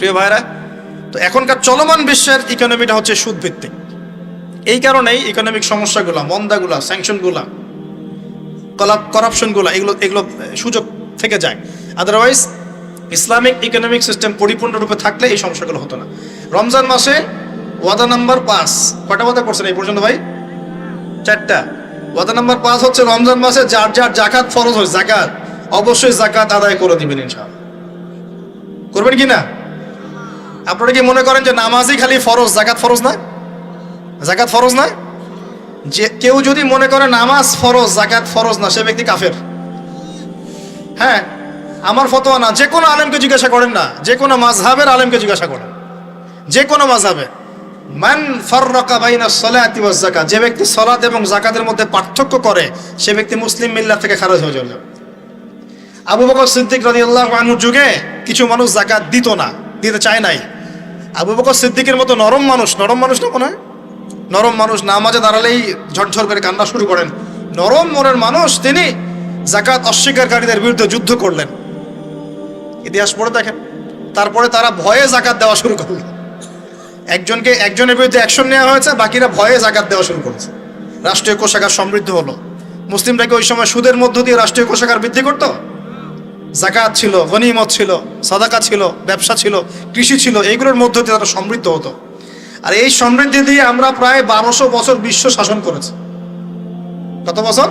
প্রিয় ভাইরা, তো এখনকার চলমান বিশ্বের ইকোনমিটা হচ্ছে সুদ ভিত্তিক। এই কারণেই ইকোনমিক সমস্যাগুলো, মন্দাগুলো, স্যাংশনগুলো, করাপশনগুলো এগুলো সুযোগ থেকে যায়। আদারওয়াইজ ইসলামিক ইকোনমিক সিস্টেম পরিপূর্ণরূপে থাকলে এই সমস্যাগুলো হতো না। রমজান মাসে ওয়াদা নাম্বার 5, কয়টা ওয়াদা করছেন এই পর্যন্ত ভাই? 4টা। ওয়াদা নাম্বার 5 হচ্ছে রমজান মাসে যার যার জাকাত ফরজ হয়, জাকাত অবশ্যই জাকাত আদায় করে দিবেন ইনশাআল্লাহ। করবেন কি না? আপনারা কি মনে করেন যে নামাজই খালি ফরজ, জাকাত ফরজ না? জাকাত ফরজ না? যে কেউ যদি মনে করে নামাজ ফরজ, জাকাত ফরজ না, সে ব্যক্তি কাফের। হ্যাঁ, আমার ফতোয়া না, যে কোনো আলেমকে জিজ্ঞাসা করেন না, যে কোনো মাযহাবের আলেমকে জিজ্ঞাসা করেন, যে কোনো মাযহাবে, মান ফাররাকা বাইনাস সালাতি ওয়াজ যাকাত, যে ব্যক্তি সালাত এবং যাকাতের মধ্যে পার্থক্য করে সে ব্যক্তি মুসলিম মিল্লাত থেকে খারিজ হয়ে যাবে। আবু বকর সিদ্দিক রাদিয়াল্লাহু আনহুর যুগে কিছু মানুষ যাকাত দিত না, দিতে চায় নাই। আবু বকর সিদ্দিকের মতো নরম মানুষ না মনে হয়, নরম মানুষ নামাজে দাঁড়ালেই ঝরঝর করে কান্না শুরু করেন, নরম মনের মানুষ, তিনি যাকাত অস্বীকারীদের বিরুদ্ধে যুদ্ধ করলেন। ইতিহাস পড়ে দেখেন। তারপরে তারা ভয়ে যাকাত দেওয়া শুরু করলেন। একজনের বিরুদ্ধে অ্যাকশন নেওয়া হয়েছে, বাকিরা ভয়ে যাকাত দেওয়া শুরু করেছে। রাষ্ট্রীয় কোষাগার সমৃদ্ধ হলো। মুসলিমরা কি ওই সময় সুদের মধ্য দিয়ে রাষ্ট্রীয় কোষাগার বৃদ্ধি করতো? যাকাত ছিল, গনিমত ছিল, সাদাকা ছিল, ব্যবসা ছিল, কৃষি ছিল, এইগুলোর মধ্য দিয়ে তারা সমৃদ্ধ হতো। আর এই সমৃদ্ধি দিয়ে আমরা প্রায় 1200 বছর বিশ্ব শাসন করেছি। কত বছর?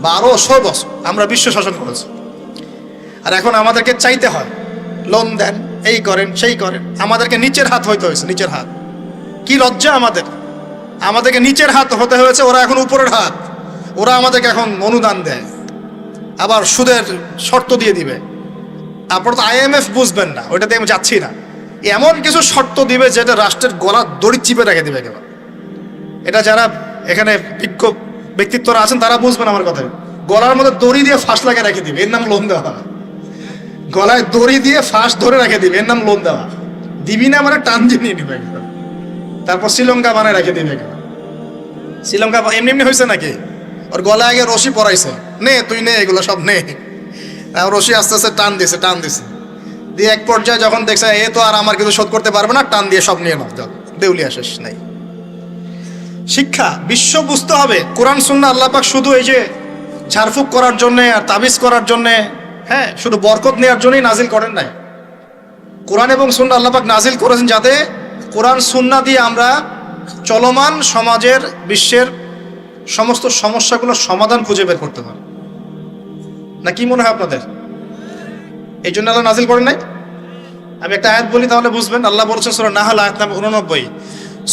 1200 বছর আমরা বিশ্ব শাসন করেছি। আর এখন আমাদেরকে চাইতে হয়, লোন দেন, এই করেন, সেই করেন। আমাদেরকে নিচের হাত হইতে হয়েছে, নিচের হাত। কি লজ্জা আমাদেরকে নিচের হাত হতে হয়েছে, ওরা এখন উপরের হাত। ওরা আমাদেরকে এখন অনুদান দেয়, আবার সুদের শর্ত দিয়ে দিবে। আপনারা তো IMF বুঝবেন না, ওইটাতে আমি যাচ্ছি না। এমন কিছু শর্ত দিবে যেটা রাষ্ট্রের গলার দড়ি চিপে রেখে দিবে একেবারে। এটা যারা এখানে বিজ্ঞ ব্যক্তিত্বরা আছেন তারা বুঝবেন আমার কথা। গলার মধ্যে দড়ি দিয়ে ফাঁস লাগিয়ে রেখে দিবে, এর নাম লোন দেওয়া। গলায় দড়ি দিয়ে ফাঁস ধরে রেখে দিবে, এর নাম লোন দেওয়া। দিবি না মানে টান দিয়ে নিয়ে নিবে। তারপর শ্রীলঙ্কা বানায় রেখে দিবে একেবারে। শ্রীলঙ্কা এমনি হয়েছে নাকি? ওর গলায় আগে রশি পরাইছে, নে তুই নে, এগুলো সব নে। রশি আস্তে আস্তে টান দিছে দিয়ে এক পর্যায়ে যখন দেখছে এ তো আর আমার কিছু শোধ করতে পারবে না, টান দিয়ে সব নিয়ে নাও, দেউলিয়া শেষ নাই। শিক্ষা, বিশ্ব বুঝতে হবে কোরআন সুন্নাহ আল্লাহ পাক শুধু এই যে ঝাড়ফুঁক করার জন্যে আর তাবিজ করার জন্যে, হ্যাঁ, শুধু বরকত নেওয়ার জন্যই নাজিল করেন নাই। কোরআন এবং সুন্নাহ আল্লাহ পাক নাজিল করেছেন যাতে কোরআন সুন্নাহ দিয়ে আমরা চলমান সমাজের, বিশ্বের সমস্ত সমস্যাগুলোর সমাধান খুঁজে বের করতে পারি। না কি মনে হয় আপনাদের? এই জন্য আল্লাহ নাজিল করেন নাই? আমি একটা আয়াত বলি তাহলে বুঝবেন। আল্লাহ বলছেন সূরা নাহল আয়াত নাম্বার 89,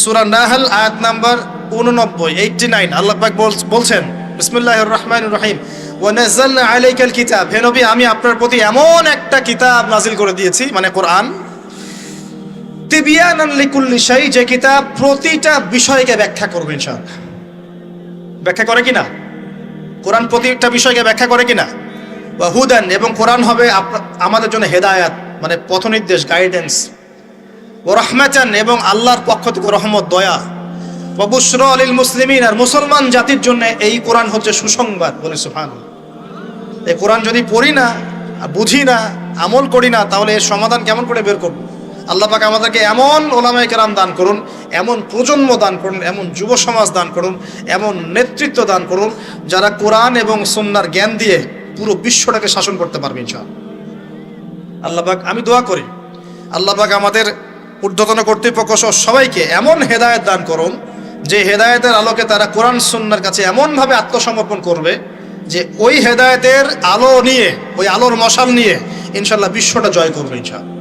সূরা নাহল আয়াত নাম্বার 89 আল্লাহ পাক বলছেন বিসমিল্লাহির রহমানির রহিম, ওয়া নাযালনা আলাইকাল কিতাব, হে নবী আমি আপনার প্রতি এমন একটা কিতাব নাজিল করে দিয়েছি, মানে কোরআন, তিবিয়ানান লিকুল্লি শাই, যে কিতাব প্রতিটা বিষয়কে ব্যাখ্যা করবে ইনশাআল্লাহ। ব্যাখ্যা করে কিনা? কোরআন প্রতিটা বিষয়কে ব্যাখ্যা করে কিনা? ওয়া হুদান, এবং কোরআন হবে আমাদের জন্য হেদায়াত, মানে পথনির্দেশ, গাইডেন্স। ওয়া রাহমাতান, এবং আল্লাহর পক্ষ থেকে রহমত, দয়া। ওয়া বুশরা লিল মুসলিমিন, আর মুসলমান জাতির জন্য এই কোরআন হচ্ছে সুসংবাদ। বলে সুবহানাল্লাহ। এই কোরআন যদি পড়ি না, বুঝি না, আমল করি না, তাহলে এর সমাধান কেমন করে বের করব? আল্লাহ পাক আমাদেরকে এমন ওলামায়ে কেরাম দান করুন, এমন প্রজন্ম দান করুন, এমন যুব সমাজ দান করুন, এমন নেতৃত্ব দান করুন যারা কোরআন এবং সুন্নাহর জ্ঞান দিয়ে পুরো বিশ্বটাকে শাসন করতে পারবে ইনশাআল্লাহ। আল্লাহ পাক, আমি দোয়া করি আল্লাহ পাক আমাদের ঊর্ধ্বতন কর্তৃপক্ষ সহ সবাইকে এমন হেদায়েত দান করুন যে হেদায়েতের আলোকে তারা কোরআন সুন্নাহর কাছে এমনভাবে আত্মসমর্পণ করবে যে ওই হেদায়েতের আলো নিয়ে, ওই আলোর মশাল নিয়ে ইনশাআল্লাহ বিশ্বটা জয় করবে ইনশাআল্লাহ।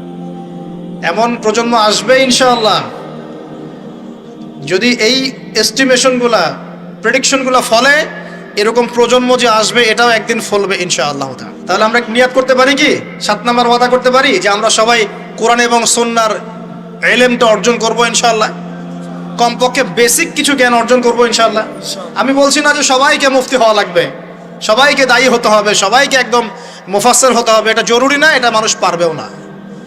এমন প্রজন্ম আসবে ইনশাআল্লাহ। যদি এই এস্টিমেশনগুলা, প্রেডিকশনগুলা ফলে, এরকম প্রজন্ম যে আসবে এটাও একদিন ফলবে ইনশাআল্লাহ। তাহলে আমরা নিয়াত করতে পারি কি, 7 নাম্বার ওয়াদা করতে পারি যে আমরা সবাই কোরআন এবং সুন্নাহর ইলমটা অর্জন করব ইনশাআল্লাহ। কমপক্ষে বেসিক কিছু জ্ঞান অর্জন করব ইনশাআল্লাহ। আমি বলছি না যে সবাইকে মুফতি হওয়া লাগবে, সবাইকে দায়ী হতে হবে, সবাইকে একদম মুফাসসির হতে হবে, এটা জরুরি না, এটা মানুষ পারবেও না।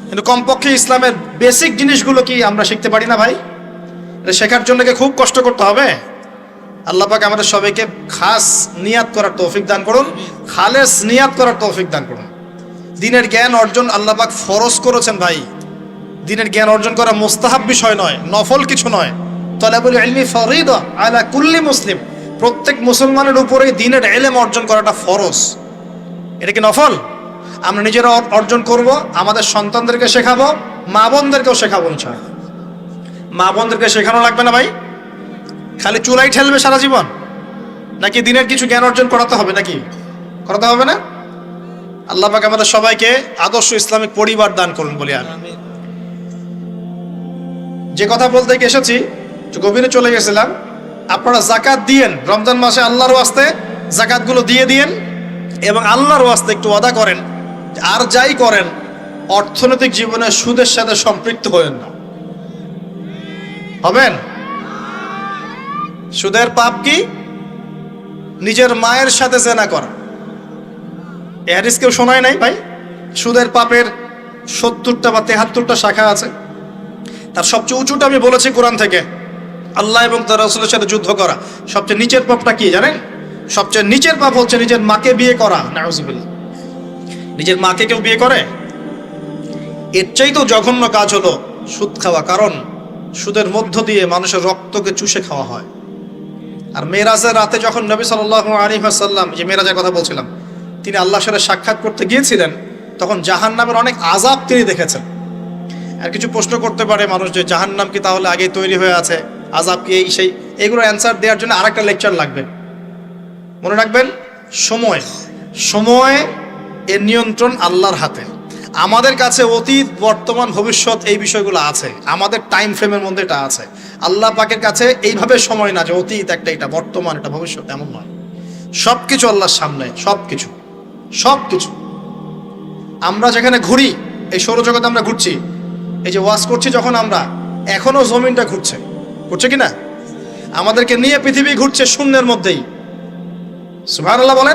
কিন্তু কমপক্ষে ইসলামের বেসিক জিনিসগুলো কি আমরা শিখতে পারি না ভাই? এটা শেখার জন্য কি খুব কষ্ট করতে হবে? আল্লাহ পাক আমাদের সবাইকে খাস নিয়াত করার তৌফিক দান করুন, খালেস নিয়াত করার তৌফিক দান করুন। দ্বীনের জ্ঞান অর্জন আল্লাহ পাক ফরজ করেছেন ভাই, দিনের জ্ঞান অর্জন করা মুস্তাহাব বিষয় নয়, নফল কিছু নয়। তালাবুল ইলমি ফরিদা আলা কুল্লি মুসলিম, প্রত্যেক মুসলমানের উপরেই দিনের ইলম অর্জন করাটা ফরজ। এটা কি নফল? আমরা নিজেরা অর্জন করব, আমাদের সন্তানদেরকে শেখাবো, মা বোনদেরকেও শেখাবো ইনশাআল্লাহ। মা বোনদেরকে শেখানো লাগবে না ভাই? খালি চুলাই ঠেলবে সারা জীবন? নাকি দিনের কিছু জ্ঞান অর্জন করাতে হবে? নাকি করাতে হবে না? আল্লাহ পাক আমাদের সবাইকে আদর্শ ইসলামিক পরিবার দান করুন বলি আমি। যে কথা বলতে এসেছি গভীরে চলে গেছিলাম। আপনারা যাকাত দিয়েন রমজান মাসে, আল্লাহর ওয়াস্তে যাকাতগুলো দিয়ে দিয়েন এবং আল্লাহর ওয়াস্তে একটু ওয়াদা করেন আর যাই করেন অর্থনৈতিক জীবনে সুদের সাথে সম্পৃক্ত হবেন না। হবেন? সুদের পাপ কি? নিজের মায়ের সাথে জেনা করা। এই হাদিস কেউ শোনায় নাই ভাই? সুদের পাপের 70টা বা 73টা শাখা আছে। তার সবচেয়ে উঁচুটা আমি বলেছি কোরআন থেকে, আল্লাহ এবং তার রাসূলের সাথে যুদ্ধ করা। সবচেয়ে নিচের পাপটা কি জানেন? সবচেয়ে নিচের পাপ হচ্ছে নিজের মাকে বিয়ে করা। নাউযুবিল্লাহ। নিজের মাকে কেউ বিয়ে করে? এর চাইতেও জঘন্য কাজ হলো সুদ খাওয়া, কারণ সুদের মধ্য দিয়ে মানুষের রক্তকে চুষে খাওয়া হয়। আর মেরাজের রাতে যখন নবী সাল্লাল্লাহু আলাইহি ওয়াসাল্লাম, যে মেরাজের কথা বলছিলাম, তিনি আল্লাহর সাথে সাক্ষাৎ করতে গিয়েছিলেন, তখন জাহান্নামের অনেক আযাব তিনি দেখেছেন। আর কিছু প্রশ্ন করতে পারে মানুষ যে জাহান্নাম কি তাহলে আগেই তৈরি হয়ে আছে, আযাব কি এই সেই, এগুলো অ্যান্সার দেওয়ার জন্য আরেকটা লেকচার লাগবে। মনে রাখবেন, সময় এর নিয়ন্ত্রণ আল্লাহর হাতে। আমাদের কাছে অতীত, বর্তমান, ভবিষ্যৎ এই বিষয়গুলো আছে, আমাদের টাইম ফ্রেমের মধ্যে এটা আছে। আল্লাহ পাকের কাছে এইভাবে সময় না যে অতীত একটা, এটা বর্তমান, এটা ভবিষ্যৎ, এমন নয়। সবকিছু আল্লাহর সামনে, সবকিছু। আমরা যেখানে ঘুরি, এই সৌরজগতে আমরা ঘুরছি, এই যে ওয়াজ করছি যখন আমরা, এখনো জমিনটা ঘুরছে কিনা? আমাদেরকে নিয়ে পৃথিবী ঘুরছে শূন্যের মধ্যেই। সুবহানাল্লাহ বলেন।